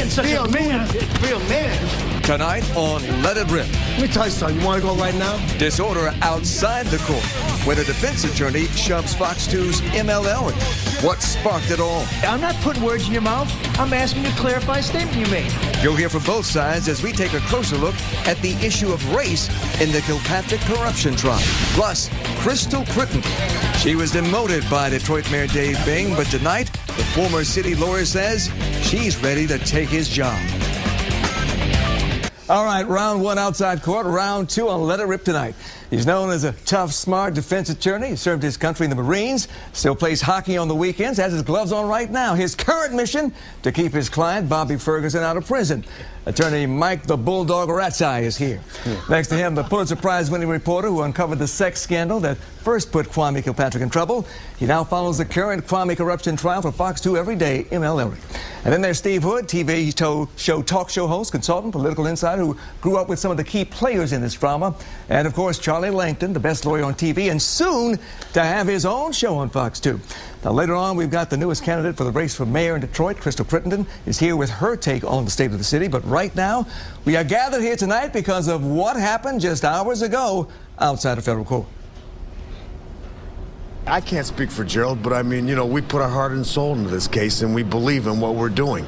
being such a man. Be a man. Tonight on Let It Rip. Let me tell you something. You want to go right now? Disorder outside the court, when a defense attorney shoves Fox 2's ML Elliott. What sparked it all? I'm not putting words in your mouth. I'm asking you to clarify a statement you made. You'll hear from both sides as we take a closer look at the issue of race in the Kilpatrick corruption trial. Plus, Crystal Crittenden. She was demoted by Detroit Mayor Dave Bing, but tonight, the former city lawyer says she's ready to take his job. All right, round one outside court, round two on Let It Rip tonight. He's known as a tough, smart defense attorney. He served his country in the Marines, still plays hockey on the weekends, has his gloves on right now. His current mission, to keep his client, Bobby Ferguson, out of prison. Attorney Mike the Bulldog Rataj is here. Next to him, the Pulitzer Prize-winning reporter who uncovered the sex scandal that first put Kwame Kilpatrick in trouble. He now follows the current Kwame corruption trial for Fox 2 every day, ML Elliott. And then there's Steve Hood, TV talk show host, consultant, political insider who grew up with some of the key players in this drama. And, of course, Charlie Langton, the best lawyer on TV, and soon to have his own show on Fox 2. Now, later on, we've got the newest candidate for the race for mayor in Detroit, Crystal Crittenden, is here with her take on the state of the city. But right now, we are gathered here tonight because of what happened just hours ago outside of federal court. I can't speak for Gerald, but I mean, you know, we put our heart and soul into this case, and we believe in what we're doing.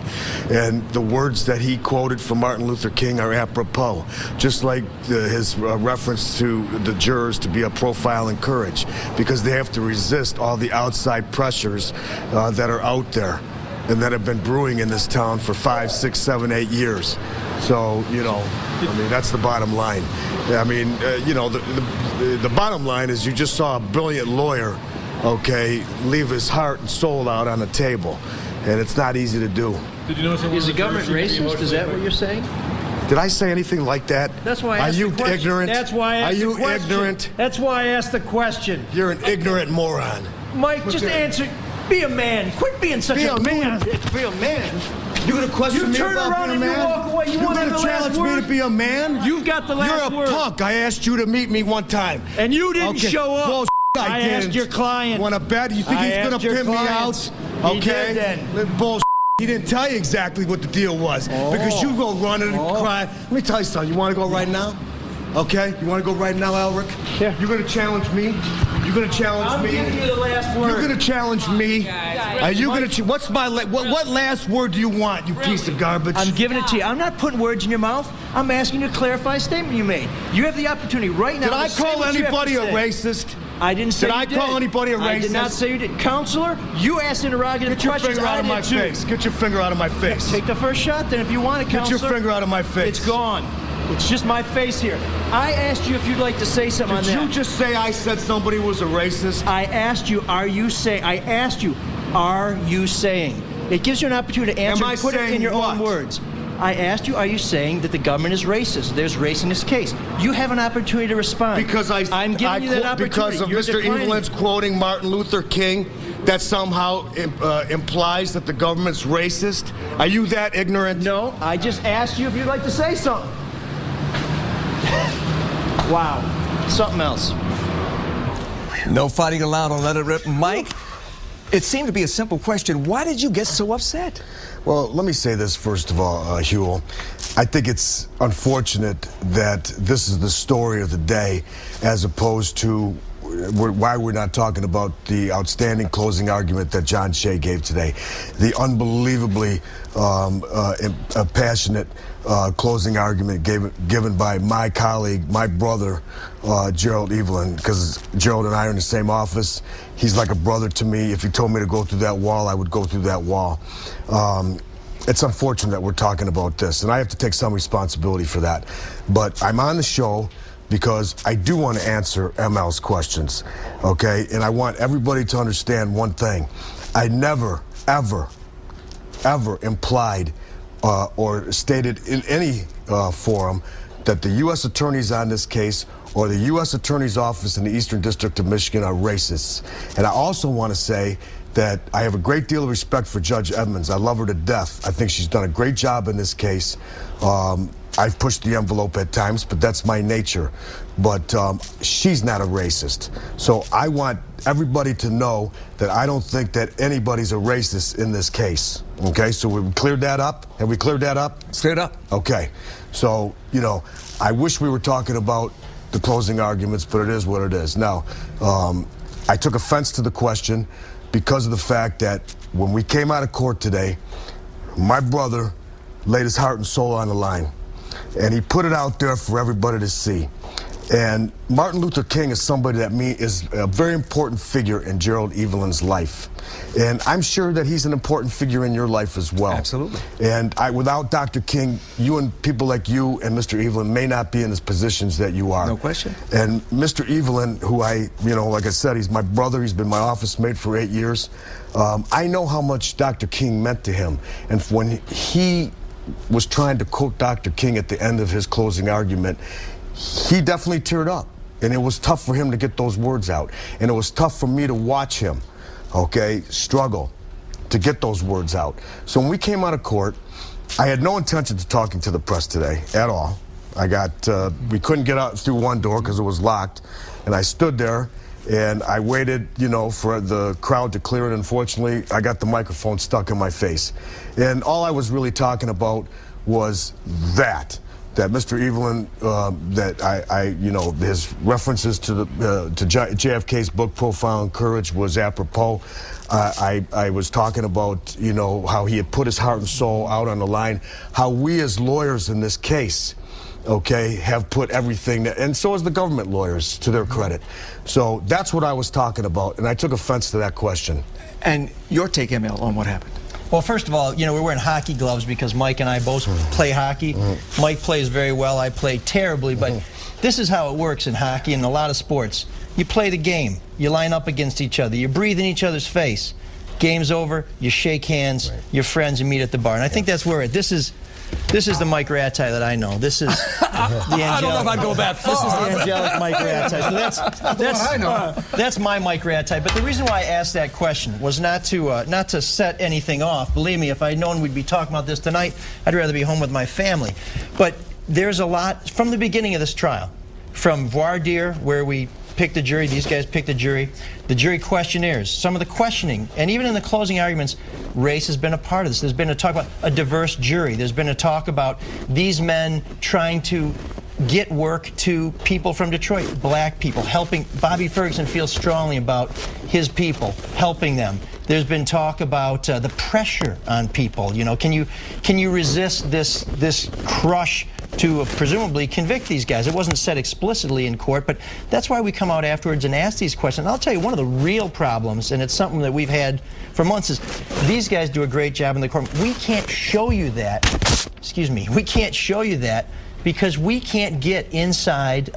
And the words that he quoted from Martin Luther King are apropos, just like his reference to the jurors to be a profile in courage, because they have to resist all the outside pressures that are out there and that have been brewing in this town for 5, 6, 7, 8 years. So, you know, I mean, that's the bottom line. I mean, you know, the bottom line is you just saw a brilliant lawyer, okay, leave his heart and soul out on the table, and it's not easy to do. Did you know Is the government racist? Is that what you're saying? Did I say anything like that? That's why I asked the question. Are you ignorant? That's why I asked the question. Are you ignorant? That's why I asked the question. You're an ignorant moron. Mike, just answer. Be a man. Quit being such a man. Be a man. You're going to question me about being a man? You turn around and you walk away. You're going to challenge me to be a man? You've got the last word. You're a punk. I asked you to meet me one time. And you didn't show up. Bullshit, I asked your client. Want to bet? You think he's going to pin me out? Okay. He did then. Bullshit. He didn't tell you exactly what the deal was. Because you go running and cry. Let me tell you something. You want to go right now? Okay? You want to go right now, Elric? Yeah. You're going to challenge me? You're going to challenge me? I'm giving you the last word. You're going to challenge me? Are you going to... What's my... What last word do you want, you piece of garbage? I'm giving it to you. I'm not putting words in your mouth. I'm asking you to clarify a statement you made. You have the opportunity right now. Did I call anybody a racist? I didn't say you did. Did I call anybody a racist? I did not say you did. Counselor, you asked interrogative questions. Get your finger out of my face. Get your finger out of my face. Take the first shot then if you want it, Counselor. Get your finger out of my face. It's gone. It's just my face here. I asked you if you'd like to say something on that. Did you just say I said somebody was a racist? I asked you, are you saying? I asked you, are you saying? It gives you an opportunity to answer and put it in your own words. I asked you, are you saying that the government is racist? There's race in this case. You have an opportunity to respond. Because I'm giving you that opportunity. Because of Mr. England's quoting Martin Luther King, that somehow implies that the government's racist? Are you that ignorant? No, I just asked you if you'd like to say something. Wow. Something else. No fighting allowed on Let It Rip. Mike, it seemed to be a simple question. Why did you get so upset? Well, let me say this first of all, Huel. I think it's unfortunate that this is the story of the day as opposed to why we're not talking about the outstanding closing argument that John Shea gave today. The unbelievably passionate closing argument given by my colleague, my brother, Gerald Evelyn, because Gerald and I are in the same office. He's like a brother to me. If he told me to go through that wall, I would go through that wall. It's unfortunate that we're talking about this, and I have to take some responsibility for that. But I'm on the show because I do want to answer ML's questions, okay? And I want everybody to understand one thing. I never, ever, ever implied or stated in any forum that the U.S. attorneys on this case or the U.S. Attorney's Office in the Eastern District of Michigan are racist. And I also want to say that I have a great deal of respect for Judge Edmonds. I love her to death. I think she's done a great job in this case. I've pushed the envelope at times, but that's my nature. But she's not a racist. So I want everybody to know that I don't think that anybody's a racist in this case. Okay, so we cleared that up? Have we cleared that up? Straight up. Okay, so, you know, I wish we were talking about the closing arguments, but it is what it is. Now, I took offense to the question because of the fact that when we came out of court today, my brother laid his heart and soul on the line, and he put it out there for everybody to see. And Martin Luther King is somebody that is a very important figure in Gerald Evelyn's life. And I'm sure that he's an important figure in your life as well. Absolutely. And without Dr. King, you and people like you and Mr. Evelyn may not be in the positions that you are. No question. And Mr. Evelyn, who like I said, he's my brother. He's been my office mate for 8 years. I know how much Dr. King meant to him. And when he was trying to quote Dr. King at the end of his closing argument, he definitely teared up, and it was tough for him to get those words out, and it was tough for me to watch him, okay, struggle to get those words out. So when we came out of court, I had no intention of talking to the press today at all. We couldn't get out through one door because it was locked, and I stood there and I waited, you know, for the crowd to clear it. Unfortunately, I got the microphone stuck in my face, and all I was really talking about was that Mr. Evelyn, his references to JFK's book, Profile in Courage, was apropos. I was talking about, you know, how he had put his heart and soul out on the line, how we as lawyers in this case, okay, have put everything, and so has the government lawyers, to their credit. So that's what I was talking about, and I took offense to that question. And your take, ML, on what happened? Well, first of all, you know, we're wearing hockey gloves because Mike and I both play hockey. Mike plays very well, I play terribly, but this is how it works in hockey and a lot of sports. You play the game, you line up against each other, you breathe in each other's face. Game's over, you shake hands, you're friends, you meet at the bar. And I think that's where we're at. This is the Mike Rataj that I know. This is the angelic. I don't know if I'd go that far. This is the angelic Mike Rataj. So that's my Mike Rataj. But the reason why I asked that question was not to set anything off. Believe me, if I'd known we'd be talking about this tonight, I'd rather be home with my family. But there's a lot from the beginning of this trial, from voir dire, where we picked the jury, these guys picked the jury questionnaires, some of the questioning, and even in the closing arguments, race has been a part of this. There's been a talk about a diverse jury. There's been a talk about these men trying to get work to people from Detroit, black people, helping. Bobby Ferguson feels strongly about his people, helping them. There's been talk about the pressure on people. You know, can you resist this crush to presumably convict these guys? It wasn't said explicitly in court, but that's why we come out afterwards and ask these questions. And I'll tell you, one of the real problems, and it's something that we've had for months, is these guys do a great job in the court. We can't show you that. Excuse me. We can't show you that because we can't get inside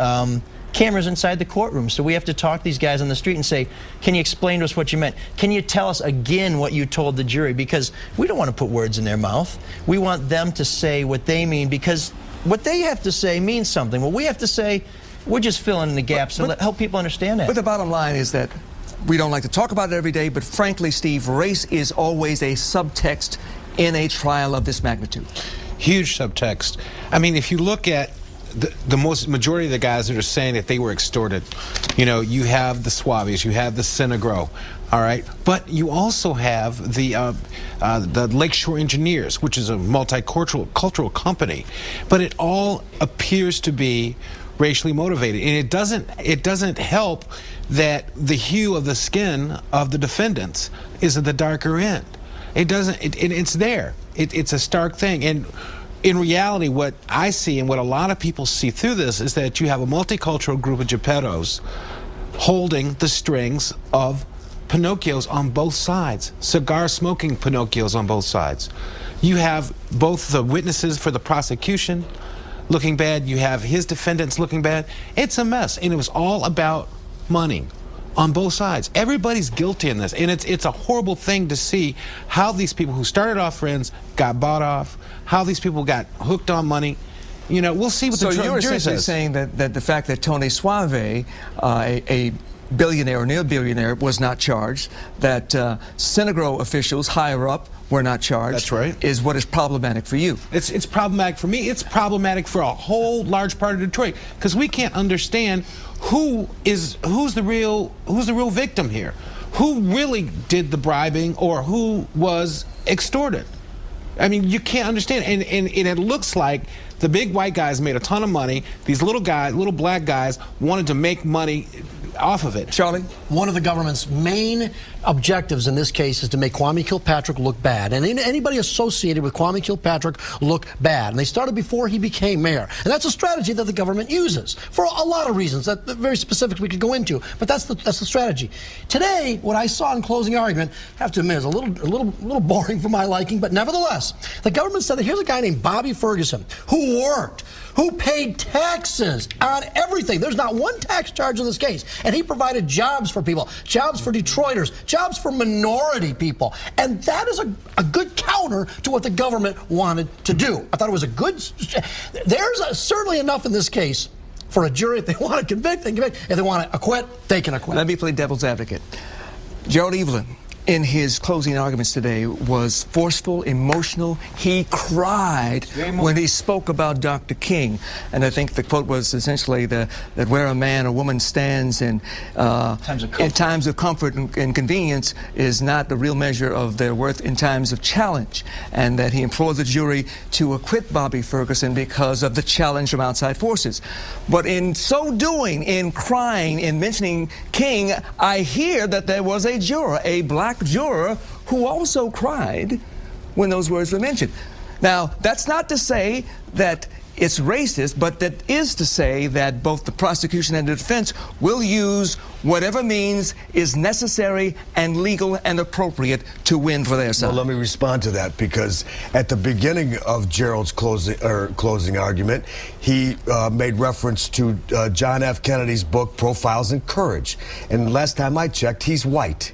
cameras inside the courtroom. So we have to talk to these guys on the street and say, can you explain to us what you meant? Can you tell us again what you told the jury? Because we don't want to put words in their mouth. We want them to say what they mean, because what they have to say means something. What we have to say, we're just filling in the gaps to help people understand that. But the bottom line is that we don't like to talk about it every day, but frankly, Steve, race is always a subtext in a trial of this magnitude. Huge subtext. I mean, if you look at the majority of the guys that are saying that they were extorted, you know, you have the Suaves, you have the Synagro, all right, but you also have the Lakeshore Engineers, which is a multicultural company, but it all appears to be racially motivated, and it doesn't help that the hue of the skin of the defendants is at the darker end. It doesn't. It's there. It's a stark thing. And in reality, what I see and what a lot of people see through this is that you have a multicultural group of Geppettos holding the strings of Pinocchios on both sides, cigar-smoking Pinocchios on both sides. You have both the witnesses for the prosecution looking bad. You have his defendants looking bad. It's a mess, and it was all about money on both sides. Everybody's guilty in this, and it's a horrible thing to see how these people who started off friends got bought off, how these people got hooked on money. You know, we'll see what the jury says. So you're essentially saying that the fact that Tony Suave, a billionaire or near billionaire, was not charged, that Synagro officials higher up were not charged. That's right. Is what is problematic for you. It's problematic for me. It's problematic for a whole large part of Detroit, because we can't understand who's the real victim here. who really did the bribing or who was extorted. I mean, you can't understand. And it looks like the big white guys made a ton of money. These little black guys wanted to make money off of it. Charlie? One of the government's main objectives in this case is to make Kwame Kilpatrick look bad, and anybody associated with Kwame Kilpatrick look bad. And they started before he became mayor. And that's a strategy that the government uses for a lot of reasons that very specific we could go into. But that's the strategy. Today, what I saw in closing argument, I have to admit, is a little boring for my liking, but nevertheless, the government said that here's a guy named Bobby Ferguson who worked, who paid taxes on everything. There's not one tax charge in this case. And he provided jobs for people, jobs for Detroiters, jobs for minority people. And that is a good counter to what the government wanted to do. I thought it was a good... There's certainly enough in this case for a jury. If they want to convict, they can convict. If they want to acquit, they can acquit. Let me play devil's advocate. Gerald Evelyn, in his closing arguments today, was forceful, emotional. He cried when he spoke about Dr. King. And I think the quote was essentially that where a man or woman stands in times of comfort and convenience is not the real measure of their worth in times of challenge. And that he implored the jury to acquit Bobby Ferguson because of the challenge from outside forces. But in so doing, in crying, in mentioning King, I hear that there was a juror, a black juror, who also cried when those words were mentioned. Now, that's not to say that it's racist, but that is to say that both the prosecution and the defense will use whatever means is necessary and legal and appropriate to win for their side. Well, let me respond to that, because at the beginning of Gerald's closing argument, he made reference to John F. Kennedy's book, Profiles in Courage. And last time I checked, he's white.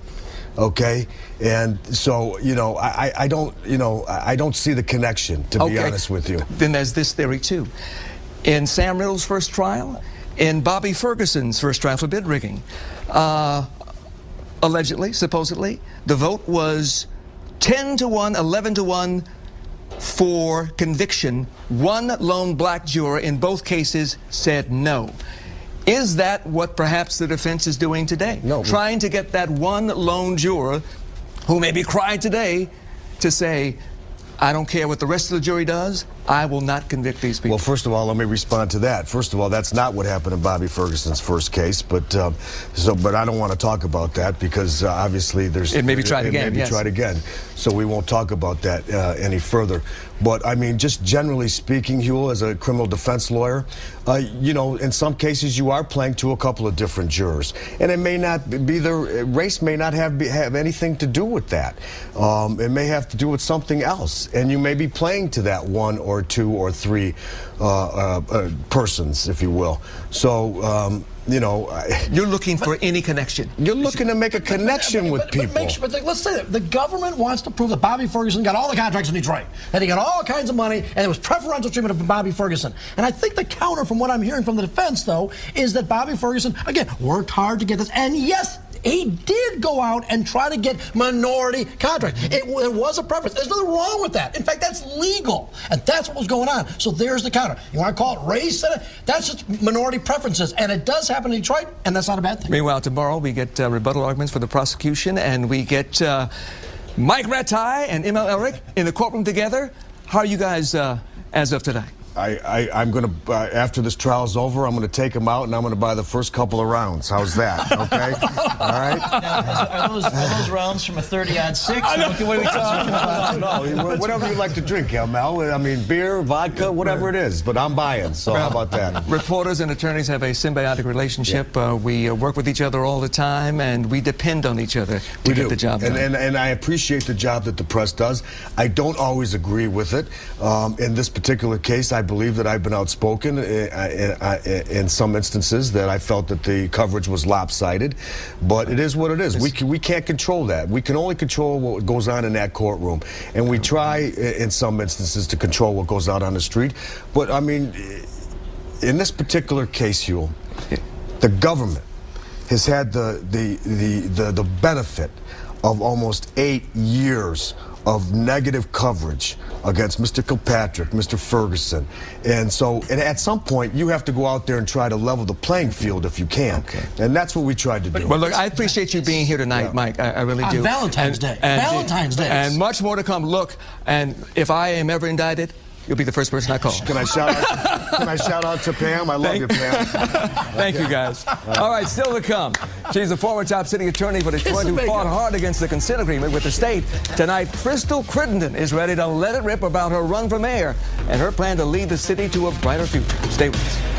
Okay, and so I don't see the connection, to be honest with you. Then there's this theory too. In Sam Riddle's first trial, in Bobby Ferguson's first trial for bid rigging, allegedly, supposedly, the vote was 10-1, 11-1 for conviction. One lone black juror in both cases said no. Is that what perhaps the defense is doing today? No. Trying to get that one lone juror who maybe cried today to say, I don't care what the rest of the jury does, I will not convict these people. Well, first of all, let me respond to that. First of all, that's not what happened in Bobby Ferguson's first case, but I don't want to talk about that because obviously there's... It may be tried again, yes. Tried again, so we won't talk about that any further. But, I mean, just generally speaking, Huell, as a criminal defense lawyer, in some cases you are playing to a couple of different jurors. And it may not be race may not have anything to do with that. It may have to do with something else. And you may be playing to that one or two or three persons, if you will. So, you're looking for any connection. You're looking to make a connection with people. But let's say that the government wants to prove that Bobby Ferguson got all the contracts in Detroit, that he got all kinds of money, and there was preferential treatment of Bobby Ferguson. And I think the counter from what I'm hearing from the defense, though, is that Bobby Ferguson, again, worked hard to get this. And yes, he did go out and try to get minority contracts. It was a preference. There's nothing wrong with that. In fact, that's legal. And that's what was going on. So there's the counter. You want to call it race? That's just minority preferences. And it does happen in Detroit, and that's not a bad thing. Meanwhile, tomorrow we get rebuttal arguments for the prosecution, and we get Mike Rataj and Emil Elric in the courtroom together. How are you guys as of today? I'm going to, after this trial's over, I'm going to take them out and I'm going to buy the first couple of rounds. How's that? Okay? All right? Now, are those rounds from a 30-06? What are we talking about? No, whatever you like to drink, Mel. I mean, beer, vodka, whatever it is. But I'm buying, so how about that? Reporters and attorneys have a symbiotic relationship. Yeah. We work with each other all the time, and we depend on each other to get the job done. And I appreciate the job that the press does. I don't always agree with it. In this particular case, I believe that I've been outspoken in some instances, that I felt that the coverage was lopsided, but it is what it is. We can't control that. We can only control what goes on in that courtroom, and we try in some instances to control what goes out on the street. But I mean, in this particular case, Huell, the government has had the benefit of almost 8 years of negative coverage against Mr. Kilpatrick, Mr. Ferguson. And at some point, you have to go out there and try to level the playing field if you can. Okay. And that's what we tried to do. Well, look, I appreciate you being here tonight, Mike. I really do. Valentine's Day. Valentine's Day. And much more to come. Look, and if I am ever indicted, you'll be the first person I call. Can I shout out to Pam? I love you, Pam. Thank you, guys. All right, still to come. She's a former top city attorney for Detroit who fought hard against the consent agreement with the state. Tonight, Crystal Crittenden is ready to let it rip about her run for mayor and her plan to lead the city to a brighter future. Stay with us.